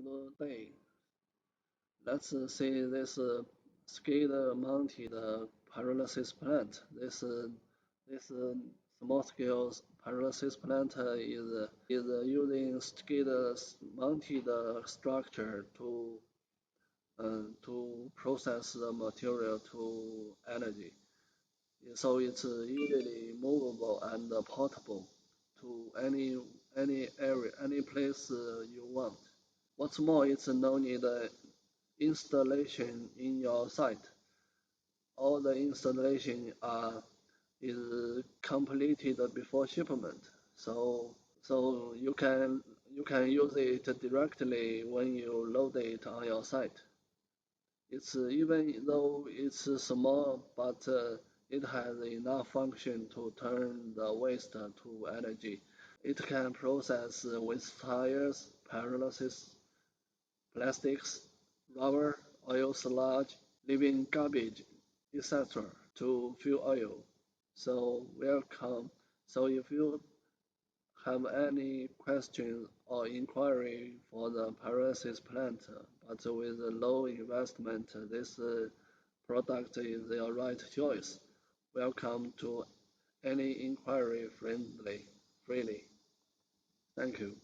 good day. Let's see this skid-mounted pyrolysis plant. This small-scale pyrolysis plant is using skid-mounted structure to process the material to energy. So it's easily movable and portable to any area, any place you want. What's more, it's no need installation in your site. All the installation is completed before shipment. So you can use it directly when you load it on your site. It's even though it's small, but it has enough function to turn the waste to energy. It can process waste tires, pyrolysis, plastics, rubber, oil sludge, living garbage, etc. to fuel oil. So welcome. So if you have any questions or inquiry for the pyrolysis plant, but with a low investment, this product is your right choice. Welcome to any inquiry freely. Thank you.